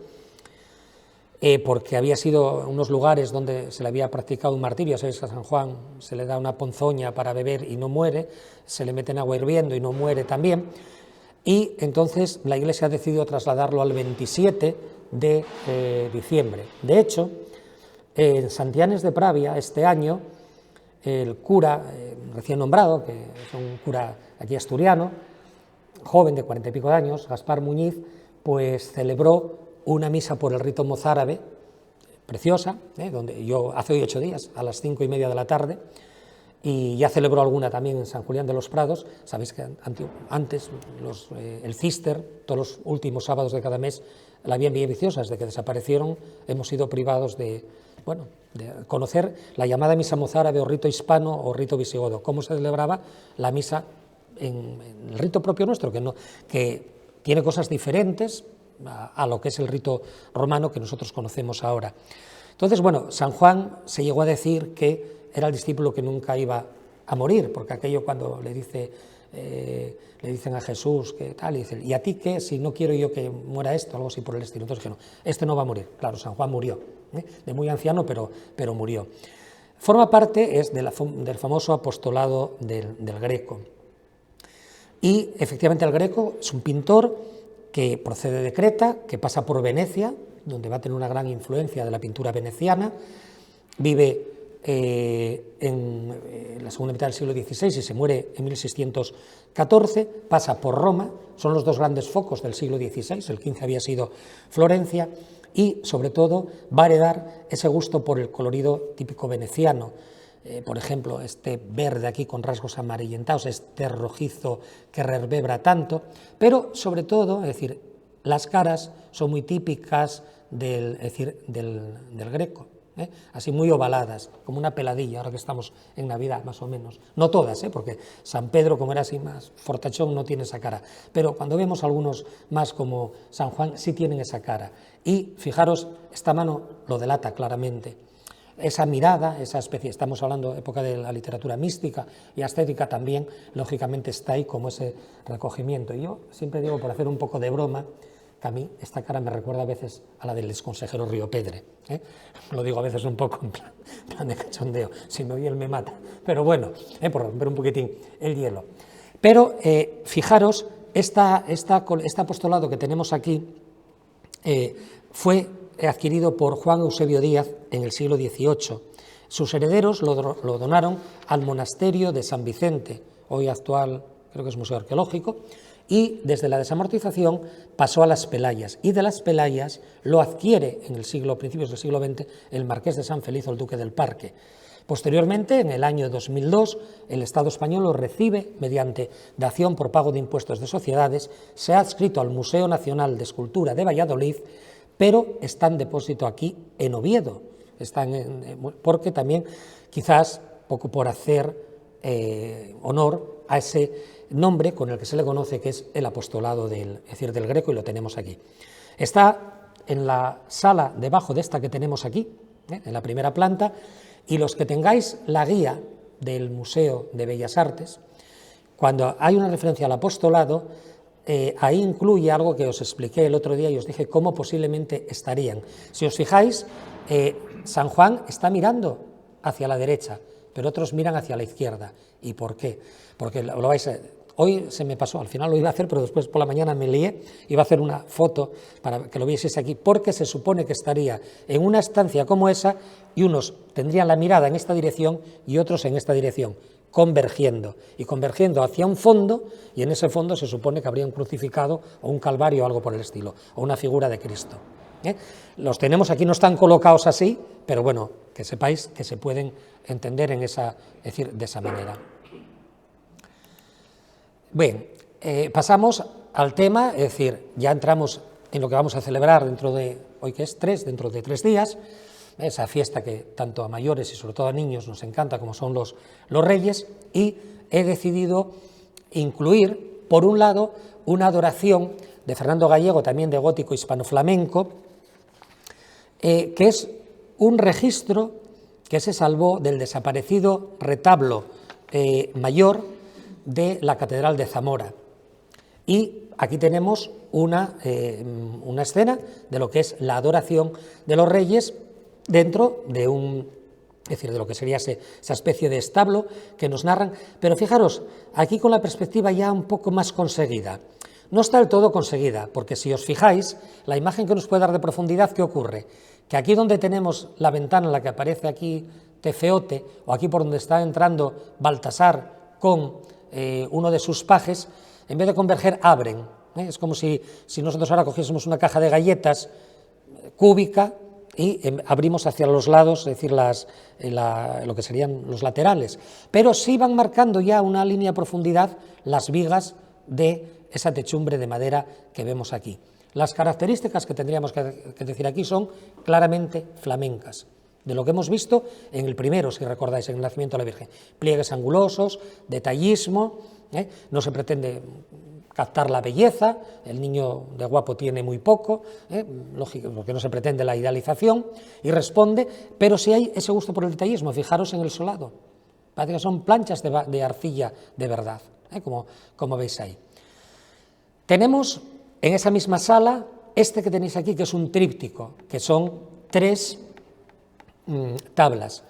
[SPEAKER 2] porque había sido unos lugares donde se le había practicado un martirio. Sabéis que a San Juan se le da una ponzoña para beber y no muere, se le mete en agua hirviendo y no muere también, y entonces la Iglesia ha decidido trasladarlo al 27 de diciembre. De hecho, en Santianes de Pravia, este año, el cura recién nombrado, que es un cura aquí asturiano, joven de 40 y pico de años, Gaspar Muñiz, pues celebró una misa por el rito mozárabe, preciosa, donde yo hace hoy 8 días, a las 5:30 de la tarde, y ya celebró alguna también en San Julián de los Prados. Sabéis que antes el Cister, todos los últimos sábados de cada mes, la habían Villa Viciosa. Desde que desaparecieron hemos sido privados de conocer la llamada misa mozárabe o rito hispano o rito visigodo, cómo se celebraba la misa en el rito propio nuestro, que tiene cosas diferentes a lo que es el rito romano que nosotros conocemos ahora. Entonces, bueno, San Juan se llegó a decir que era el discípulo que nunca iba a morir, porque aquello cuando le dice le dicen a Jesús que tal, y dice, ¿y a ti qué? Si no quiero yo que muera esto, algo así por el estilo. Entonces, que no, este no va a morir. Claro, San Juan murió, de muy anciano, pero murió. Forma parte del famoso apostolado del Greco. Y efectivamente el Greco es un pintor que procede de Creta, que pasa por Venecia, donde va a tener una gran influencia de la pintura veneciana, vive en la segunda mitad del siglo XVI y se muere en 1614, pasa por Roma, son los dos grandes focos del siglo XVI, el XV había sido Florencia, y sobre todo va a heredar ese gusto por el colorido típico veneciano, por ejemplo, este verde aquí con rasgos amarillentados, este rojizo que reverbera tanto, pero sobre todo, es decir, las caras son muy típicas del Greco, así muy ovaladas, como una peladilla, ahora que estamos en Navidad, más o menos. No todas, porque San Pedro, como era así más fortachón, no tiene esa cara, pero cuando vemos algunos más como San Juan, sí tienen esa cara. Y fijaros, esta mano lo delata claramente. Esa mirada, esa especie, estamos hablando de época de la literatura mística y ascética también, lógicamente está ahí como ese recogimiento. Y yo siempre digo, por hacer un poco de broma, que a mí esta cara me recuerda a veces a la del exconsejero Riopedre. Lo digo a veces un poco en plan de cachondeo, si me oye él me mata. Pero bueno, por romper un poquitín el hielo. Pero fijaros, este apostolado que tenemos aquí fue adquirido por Juan Eusebio Díaz en el siglo XVIII. Sus herederos lo donaron al monasterio de San Vicente, hoy actual, creo que es museo arqueológico, y desde la desamortización pasó a las Pelayas, y de las Pelayas lo adquiere en principios del siglo XX el marqués de San Feliz o el duque del Parque. Posteriormente, en el año 2002, el Estado español lo recibe mediante dación por pago de impuestos de sociedades, se ha adscrito al Museo Nacional de Escultura de Valladolid, pero está en depósito aquí en Oviedo, porque también quizás poco por hacer honor a ese nombre con el que se le conoce, que es el apostolado del Greco, y lo tenemos aquí. Está en la sala debajo de esta que tenemos aquí, en la primera planta, y los que tengáis la guía del Museo de Bellas Artes, cuando hay una referencia al apostolado, ahí incluye algo que os expliqué el otro día y os dije cómo posiblemente estarían. Si os fijáis, San Juan está mirando hacia la derecha, pero otros miran hacia la izquierda. ¿Y por qué? Porque lo vais a... Hoy se me pasó, al final lo iba a hacer, pero después por la mañana me lié, iba a hacer una foto para que lo vieseis aquí, porque se supone que estaría en una estancia como esa y unos tendrían la mirada en esta dirección y otros en esta dirección, convergiendo hacia un fondo, y en ese fondo se supone que habría un crucificado o un calvario o algo por el estilo, o una figura de Cristo. Los tenemos aquí, no están colocados así, pero bueno, que sepáis que se pueden entender de esa manera. Bien, pasamos al tema, es decir, ya entramos en lo que vamos a celebrar hoy que es dentro de 3 días, esa fiesta que tanto a mayores y sobre todo a niños nos encanta, como son los Reyes, y he decidido incluir, por un lado, una adoración de Fernando Gallego, también de gótico hispano-flamenco, que es un registro que se salvó del desaparecido retablo mayor de la Catedral de Zamora. Y aquí tenemos una escena de lo que es la adoración de los Reyes dentro de de lo que sería esa especie de establo que nos narran, pero fijaros, aquí con la perspectiva ya un poco más conseguida. No está del todo conseguida, porque si os fijáis, la imagen que nos puede dar de profundidad, ¿qué ocurre? Que aquí donde tenemos la ventana en la que aparece aquí Tefeote, o aquí por donde está entrando Baltasar con uno de sus pajes, en vez de converger, abren. Es como si nosotros ahora cogiésemos una caja de galletas cúbica y abrimos hacia los lados, es decir, lo que serían los laterales. Pero sí van marcando ya una línea de profundidad las vigas de esa techumbre de madera que vemos aquí. Las características que tendríamos que decir aquí son claramente flamencas, de lo que hemos visto en el primero, si recordáis, en el nacimiento de la Virgen. Pliegues angulosos, detallismo, no se pretende captar la belleza, el niño de guapo tiene muy poco, lógico, porque no se pretende la idealización, y responde, pero sí hay ese gusto por el detallismo. Fijaros en el solado, parece que son planchas de arcilla de verdad, como veis ahí. Tenemos en esa misma sala que tenéis aquí, que es un tríptico, que son 3 tablas.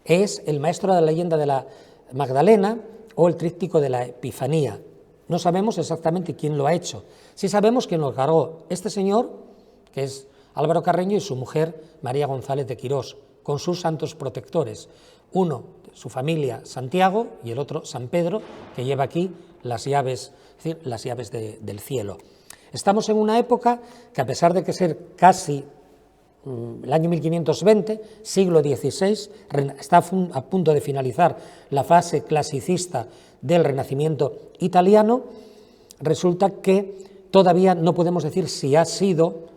[SPEAKER 2] Es el maestro de la leyenda de la Magdalena o el tríptico de la Epifanía. No sabemos exactamente quién lo ha hecho. Sí sabemos quién lo encargó. Este señor, que es Álvaro Carreño, y su mujer María González de Quirós, con sus santos protectores. Uno, su familia, Santiago, y el otro, San Pedro, que lleva aquí las llaves, es decir, las llaves del cielo. Estamos en una época que, a pesar de que ser casi el año 1520, siglo XVI, está a punto de finalizar la fase clasicista del Renacimiento italiano, resulta que todavía no podemos decir si ha sido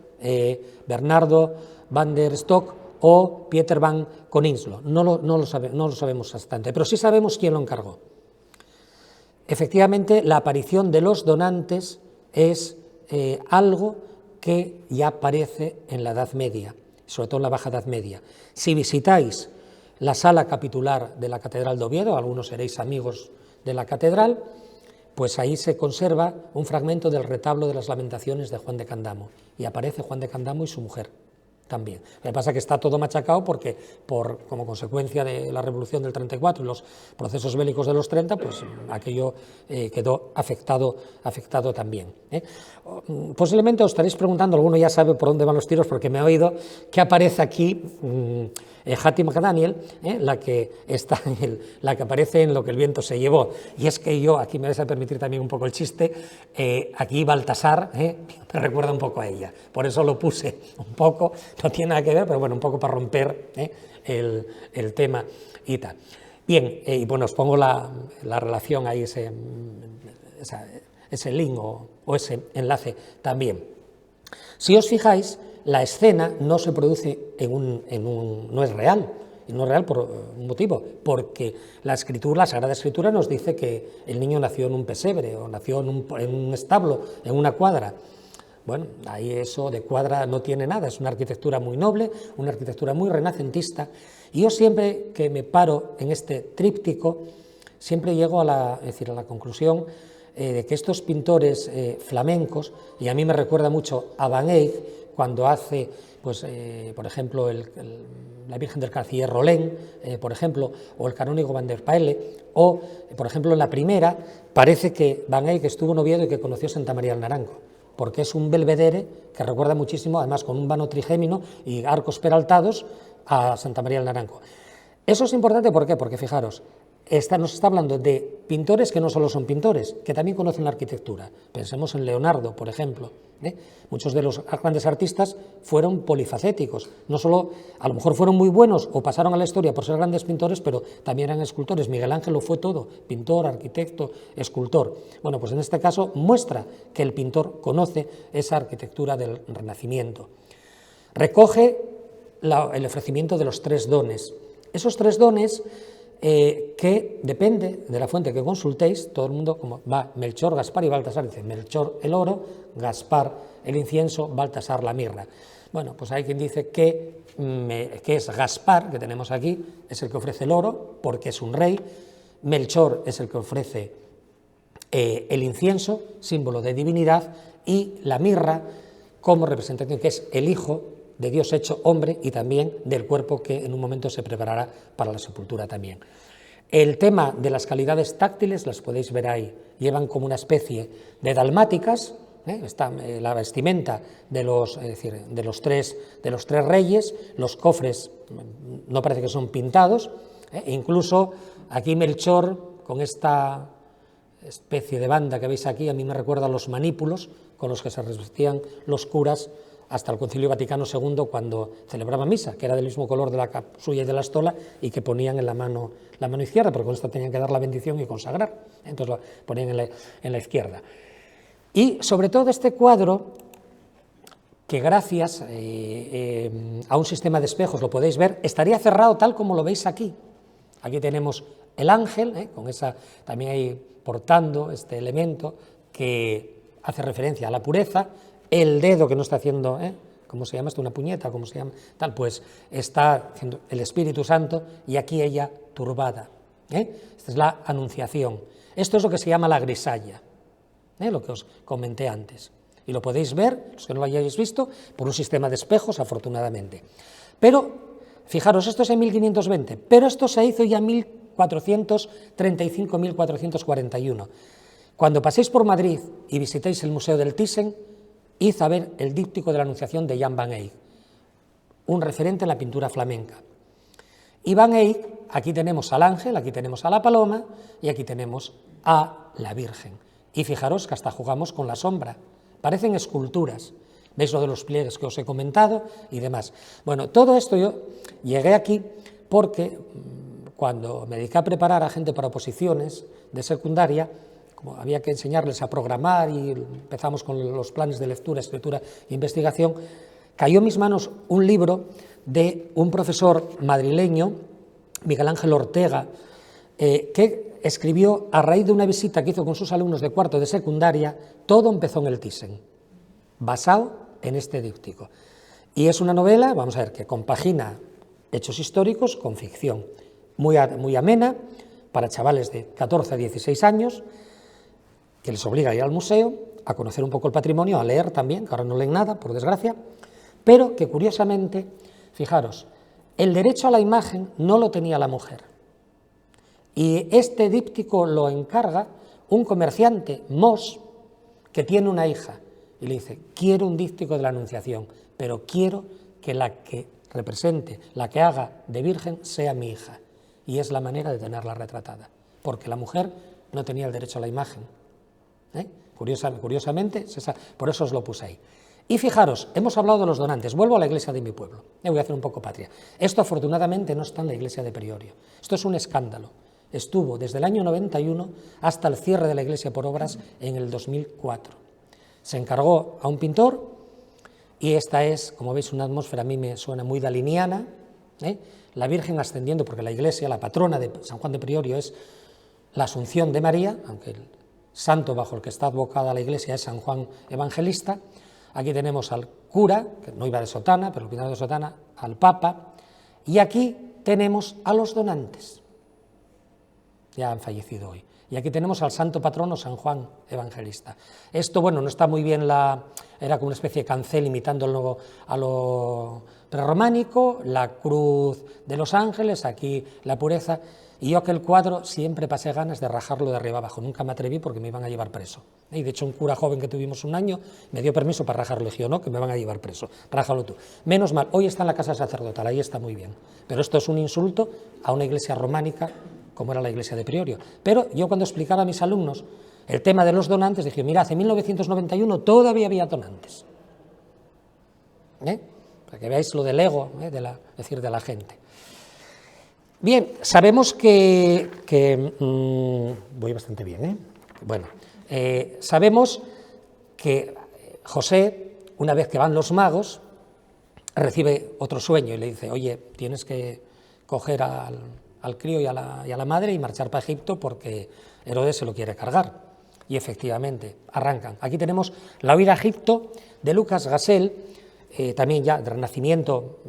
[SPEAKER 2] Bernardo van der Stok o Pieter van Coningslo. No lo sabemos bastante, pero sí sabemos quién lo encargó. Efectivamente, la aparición de los donantes es algo que ya aparece en la Edad Media, sobre todo en la Baja Edad Media. Si visitáis la sala capitular de la Catedral de Oviedo, algunos seréis amigos de la catedral, pues ahí se conserva un fragmento del retablo de las Lamentaciones de Juan de Candamo, y aparece Juan de Candamo y su mujer también. Lo que pasa es que está todo machacado porque, como consecuencia de la Revolución del 34 y los procesos bélicos de los 30, pues aquello quedó afectado también. Posiblemente os estaréis preguntando, alguno ya sabe por dónde van los tiros porque me ha oído, que aparece aquí Hattie McDaniel, la que aparece en Lo que el viento se llevó. Y es que yo, aquí me vais a permitir también un poco el chiste, aquí Baltasar me recuerda un poco a ella, por eso lo puse un poco, no tiene nada que ver, pero bueno, un poco para romper el tema y tal. Bien, y bueno, os pongo la relación ahí, ese link o ese enlace también. Si os fijáis, la escena no se produce no es real, y no es real por un motivo, porque la Sagrada Escritura nos dice que el niño nació en un pesebre, o nació en un establo, en una cuadra. Bueno, ahí eso de cuadra no tiene nada, es una arquitectura muy noble, una arquitectura muy renacentista, y yo siempre que me paro en este tríptico, siempre llego a la conclusión de que estos pintores flamencos, y a mí me recuerda mucho a Van Eyck, cuando hace, pues, por ejemplo, la Virgen del Canciller Rolén, por ejemplo, o el canónigo Van der Paele, o, por ejemplo, en la primera, parece que Van Eyck estuvo en Oviedo y que conoció Santa María del Naranco, porque es un belvedere que recuerda muchísimo, además con un vano trigémino y arcos peraltados, a Santa María del Naranco. Eso es importante, ¿por qué? Porque fijaros, nos está hablando de pintores que no solo son pintores, que también conocen la arquitectura. Pensemos en Leonardo, por ejemplo. Muchos de los grandes artistas fueron polifacéticos, no solo, a lo mejor fueron muy buenos o pasaron a la historia por ser grandes pintores, pero también eran escultores. Miguel Ángel lo fue todo, pintor, arquitecto, escultor. Bueno, pues en este caso muestra que el pintor conoce esa arquitectura del Renacimiento. Recoge el ofrecimiento de los 3 dones. Esos 3 dones que depende de la fuente que consultéis, todo el mundo como va Melchor, Gaspar y Baltasar, dice Melchor el oro, Gaspar el incienso, Baltasar la mirra. Bueno, pues hay quien dice que es Gaspar, que tenemos aquí, es el que ofrece el oro, porque es un rey, Melchor es el que ofrece el incienso, símbolo de divinidad, y la mirra como representación, que es el hijo de Dios hecho hombre y también del cuerpo que en un momento se preparará para la sepultura también. El tema de las calidades táctiles, las podéis ver ahí, llevan como una especie de dalmáticas, está la vestimenta de los tres reyes, los cofres no parece que son pintados, incluso aquí Melchor con esta especie de banda que veis aquí, a mí me recuerda a los manípulos con los que se revestían los curas hasta el Concilio Vaticano II, cuando celebraban misa, que era del mismo color de la suya y de la estola, y que ponían en la mano izquierda, porque con esta tenían que dar la bendición y consagrar, entonces lo ponían en la izquierda. Y sobre todo este cuadro, que gracias a un sistema de espejos lo podéis ver, estaría cerrado tal como lo veis aquí. Aquí tenemos el ángel, con esa también ahí portando este elemento que hace referencia a la pureza. El dedo que no está haciendo, ¿cómo se llama esto? Una puñeta, ¿cómo se llama? Tal, pues está haciendo el Espíritu Santo y aquí ella turbada. Esta es la anunciación. Esto es lo que se llama la grisalla, lo que os comenté antes. Y lo podéis ver, los que no lo hayáis visto, por un sistema de espejos, afortunadamente. Pero, fijaros, esto es en 1520, pero esto se hizo ya en 1435-1441. Cuando paséis por Madrid y visitéis el Museo del Thyssen, id a ver el díptico de la Anunciación de Jan van Eyck, un referente en la pintura flamenca. Y Van Eyck, aquí tenemos al ángel, aquí tenemos a la paloma y aquí tenemos a la Virgen. Y fijaros que hasta jugamos con la sombra. Parecen esculturas, veis lo de los pliegues que os he comentado y demás. Bueno, todo esto yo llegué aquí porque cuando me dediqué a preparar a gente para oposiciones de secundaria, como había que enseñarles a programar y empezamos con los planes de lectura, escritura e investigación, cayó en mis manos un libro de un profesor madrileño, Miguel Ángel Ortega, que escribió a raíz de una visita que hizo con sus alumnos de cuarto de secundaria. Todo empezó en el Thyssen, basado en este díptico. Y es una novela, vamos a ver, que compagina hechos históricos con ficción, muy amena para chavales de 14 a 16 años, que les obliga a ir al museo, a conocer un poco el patrimonio, a leer también, que ahora no leen nada, por desgracia, pero que curiosamente, fijaros, el derecho a la imagen no lo tenía la mujer. Y este díptico lo encarga un comerciante, Mos, que tiene una hija, y le dice: quiero un díptico de la Anunciación, pero quiero que la que represente, la que haga de virgen, sea mi hija. Y es la manera de tenerla retratada, porque la mujer no tenía el derecho a la imagen. Curiosamente, por eso os lo puse ahí. Y fijaros, hemos hablado de los donantes. Vuelvo a la iglesia de mi pueblo. Voy a hacer un poco patria. Esto afortunadamente no está en la iglesia de Priorio. Esto es un escándalo. Estuvo desde el año 91 hasta el cierre de la iglesia por obras en el 2004. Se encargó a un pintor y esta es, como veis, una atmósfera, a mí me suena muy daliniana, la Virgen ascendiendo, porque la iglesia, la patrona de San Juan de Priorio es la Asunción de María, aunque el santo bajo el que está advocada la iglesia es San Juan Evangelista. Aquí tenemos al cura, que no iba de sotana, pero el pintor de sotana, al papa, y aquí tenemos a los donantes. Ya han fallecido hoy. Y aquí tenemos al santo patrono San Juan Evangelista. Esto, bueno, no está muy bien, era como una especie de cancel imitando a lo prerrománico, la cruz de los ángeles, aquí la pureza, y yo aquel cuadro siempre pasé ganas de rajarlo de arriba abajo, nunca me atreví porque me iban a llevar preso. Y de hecho un cura joven que tuvimos un año me dio permiso para rajarlo, y dije: no, que me van a llevar preso, rájalo tú. Menos mal, hoy está en la casa sacerdotal, ahí está muy bien, pero esto es un insulto a una iglesia románica como era la iglesia de Priorio. Pero yo cuando explicaba a mis alumnos el tema de los donantes, dije: mira, hace 1991 todavía había donantes. Para que veáis lo del ego, de la gente. Bien, sabemos que voy bastante bien, Bueno, sabemos que José, una vez que van los magos, recibe otro sueño y le dice: oye, tienes que coger al crío y a la madre y marchar para Egipto porque Herodes se lo quiere cargar. Y efectivamente, arrancan. Aquí tenemos la huida a Egipto de Lucas Gassel, también ya de renacimiento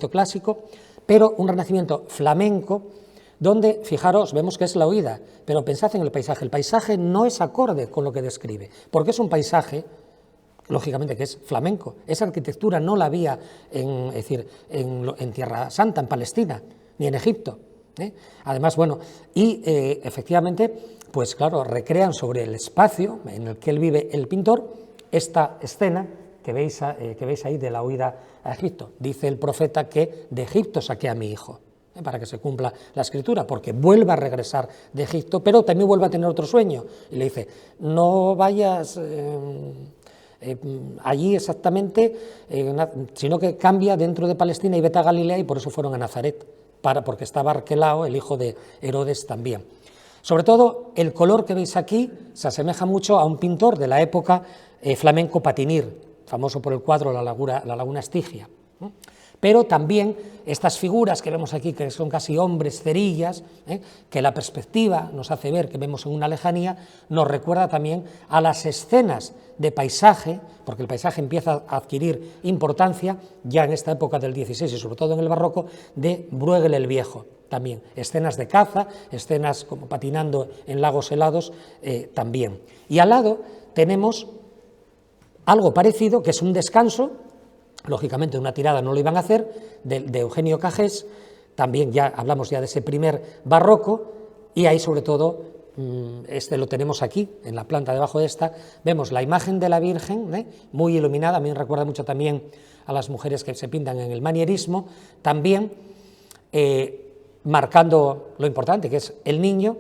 [SPEAKER 2] clásico, pero un renacimiento flamenco, donde, fijaros, vemos que es la huida, pero pensad en el paisaje no es acorde con lo que describe, porque es un paisaje, lógicamente, que es flamenco. Esa arquitectura no la había en Tierra Santa, en Palestina, ni en Egipto. Además, bueno, y efectivamente, pues claro, recrean sobre el espacio en el que él vive el pintor esta escena que veis ahí de la huida a Egipto. Dice el profeta que de Egipto saqué a mi hijo, para que se cumpla la escritura, porque vuelve a regresar de Egipto, pero también vuelve a tener otro sueño, y le dice: no vayas allí exactamente, sino que cambia dentro de Palestina y vete a Galilea, y por eso fueron a Nazaret, porque estaba Arquelao, el hijo de Herodes, también. Sobre todo, el color que veis aquí se asemeja mucho a un pintor de la época flamenco, Patinir, famoso por el cuadro La Laguna Estigia. Pero también estas figuras que vemos aquí, que son casi hombres cerillas, que la perspectiva nos hace ver que vemos en una lejanía, nos recuerda también a las escenas de paisaje, porque el paisaje empieza a adquirir importancia ya en esta época del XVI y sobre todo en el barroco, de Bruegel el Viejo. también. Escenas de caza, escenas como patinando en lagos helados, también. Y al lado tenemos algo parecido, que es un descanso, lógicamente una tirada no lo iban a hacer, de Eugenio Cajés, también ya hablamos ya de ese primer barroco, y ahí sobre todo, este lo tenemos aquí, en la planta debajo de esta, vemos la imagen de la Virgen, muy iluminada, a mí me recuerda mucho también a las mujeres que se pintan en el manierismo, también marcando lo importante que es el niño,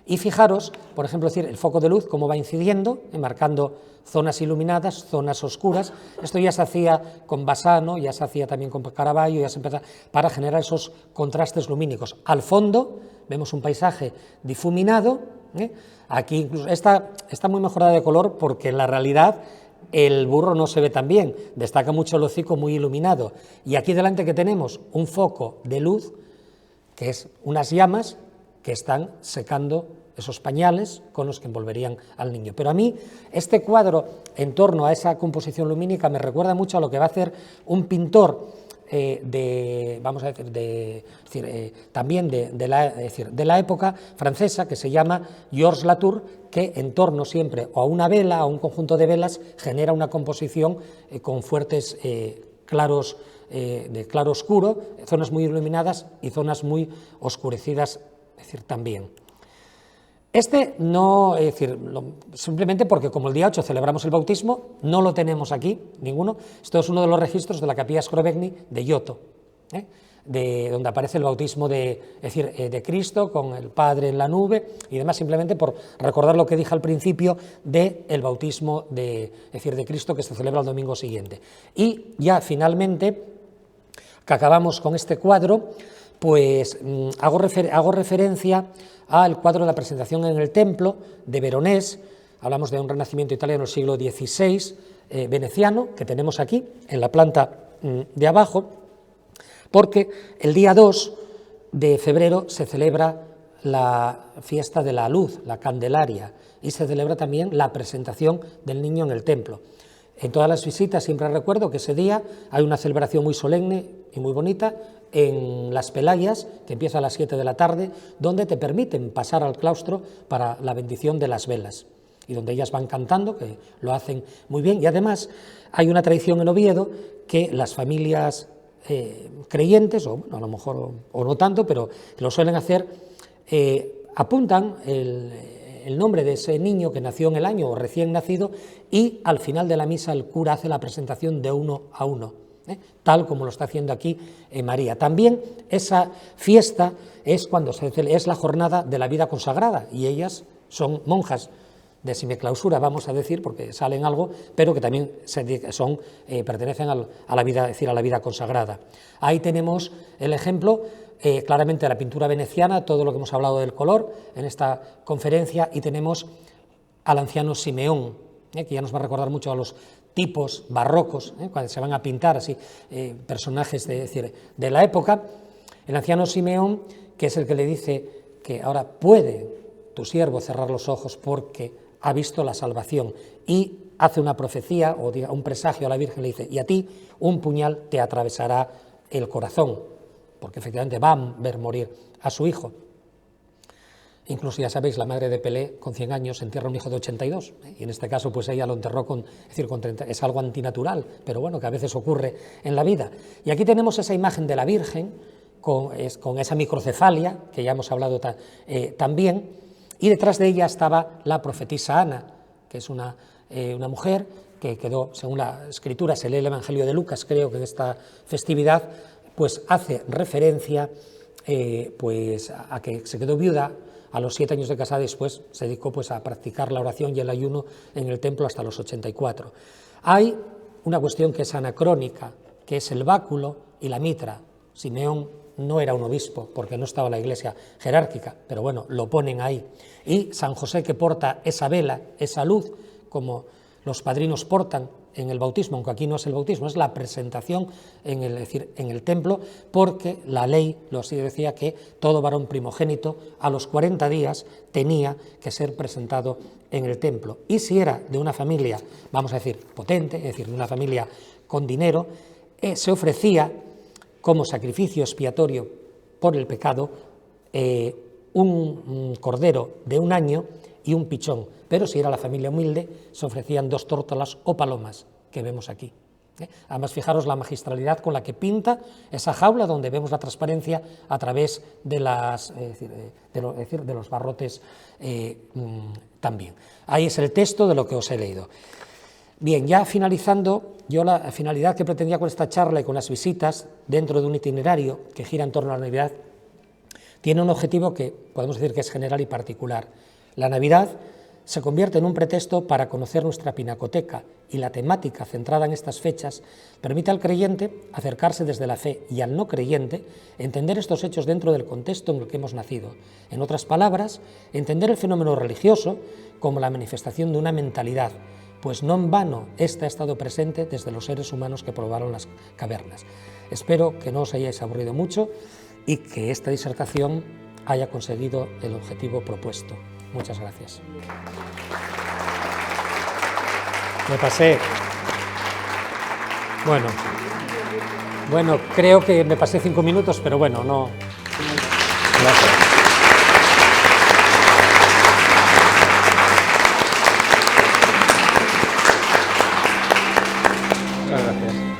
[SPEAKER 2] y fijaros, por ejemplo, decir, el foco de luz, cómo va incidiendo, marcando zonas iluminadas, zonas oscuras. Esto ya se hacía con Bassano, ya se hacía también con Caravaggio, ya se empezó para generar esos contrastes lumínicos. Al fondo vemos un paisaje difuminado, aquí incluso está muy mejorada de color porque en la realidad el burro no se ve tan bien, destaca mucho el hocico muy iluminado. Y aquí delante que tenemos un foco de luz, que es unas llamas que están secando esos pañales con los que envolverían al niño. Pero a mí este cuadro en torno a esa composición lumínica me recuerda mucho a lo que va a hacer un pintor también de la época francesa, que se llama Georges Latour, que en torno siempre o a una vela, a un conjunto de velas, genera una composición con fuertes claros de claro oscuro, zonas muy iluminadas y zonas muy oscurecidas, también. Este no, simplemente porque como el día 8 celebramos el bautismo, no lo tenemos aquí, ninguno. Esto es uno de los registros de la Capilla Scrovegni de Giotto, donde aparece el bautismo de Cristo con el Padre en la nube y demás, simplemente por recordar lo que dije al principio del bautismo de Cristo que se celebra el domingo siguiente. Y ya finalmente, que acabamos con este cuadro, pues hago referencia al cuadro de la presentación en el templo de Veronés. Hablamos de un renacimiento italiano del siglo XVI, veneciano, que tenemos aquí, en la planta de abajo, porque el día 2 de febrero se celebra la fiesta de la luz, la Candelaria, y se celebra también la presentación del niño en el templo. En todas las visitas siempre recuerdo que ese día hay una celebración muy solemne y muy bonita en las Pelayas, que empieza a las 7 de la tarde, donde te permiten pasar al claustro para la bendición de las velas, y donde ellas van cantando, que lo hacen muy bien, y además hay una tradición en Oviedo que las familias creyentes, o bueno, a lo mejor o no tanto, pero que lo suelen hacer, apuntan el nombre de ese niño que nació en el año o recién nacido, y al final de la misa el cura hace la presentación de uno a uno, tal como lo está haciendo aquí María. También esa fiesta es cuando es la jornada de la vida consagrada, y ellas son monjas de semiclausura, vamos a decir, porque salen algo, pero que también pertenecen a la vida, es decir, a la vida consagrada. Ahí tenemos el ejemplo claramente de la pintura veneciana, todo lo que hemos hablado del color en esta conferencia, y tenemos al anciano Simeón, que ya nos va a recordar mucho a los tipos barrocos, cuando se van a pintar así personajes de la época. El anciano Simeón, que es el que le dice que ahora puede tu siervo cerrar los ojos porque ha visto la salvación, y hace una profecía o un presagio a la Virgen, le dice, y a ti un puñal te atravesará el corazón, porque efectivamente va a ver morir a su hijo. Incluso, ya sabéis, la madre de Pelé con 100 años entierra un hijo de 82, y en este caso pues ella lo enterró con 30, es algo antinatural, pero bueno, que a veces ocurre en la vida. Y aquí tenemos esa imagen de la Virgen con esa microcefalia, que ya hemos hablado también, y detrás de ella estaba la profetisa Ana, que es una mujer que quedó, según la escritura, se lee el Evangelio de Lucas, creo que en esta festividad, pues hace referencia pues a que se quedó viuda a los 7 años de casada, y después se dedicó pues a practicar la oración y el ayuno en el templo hasta los 84. Hay una cuestión que es anacrónica, que es el báculo y la mitra. Simeón no era un obispo porque no estaba en la iglesia jerárquica, pero bueno, lo ponen ahí. Y San José, que porta esa vela, esa luz, como los padrinos portan en el bautismo, aunque aquí no es el bautismo, es la presentación en el templo, porque la ley decía que todo varón primogénito a los 40 días tenía que ser presentado en el templo. Y si era de una familia, vamos a decir, potente, es decir, de una familia con dinero, se ofrecía como sacrificio expiatorio por el pecado, un cordero de 1 año y un pichón, pero si era la familia humilde se ofrecían 2 tórtolas o palomas que vemos aquí. Además, fijaros la magistralidad con la que pinta esa jaula donde vemos la transparencia a través de, de los barrotes también. Ahí es el texto de lo que os he leído. Bien, ya finalizando, yo la finalidad que pretendía con esta charla y con las visitas dentro de un itinerario que gira en torno a la Navidad tiene un objetivo que podemos decir que es general y particular. La Navidad se convierte en un pretexto para conocer nuestra pinacoteca y la temática centrada en estas fechas permite al creyente acercarse desde la fe y al no creyente entender estos hechos dentro del contexto en el que hemos nacido. En otras palabras, entender el fenómeno religioso como la manifestación de una mentalidad, pues no en vano ésta ha estado presente desde los seres humanos que probaron las cavernas. Espero que no os hayáis aburrido mucho y que esta disertación haya conseguido el objetivo propuesto. Muchas gracias. Me pasé. Bueno, creo que me pasé 5 minutos, pero bueno, no. Gracias.
[SPEAKER 1] Muchas gracias.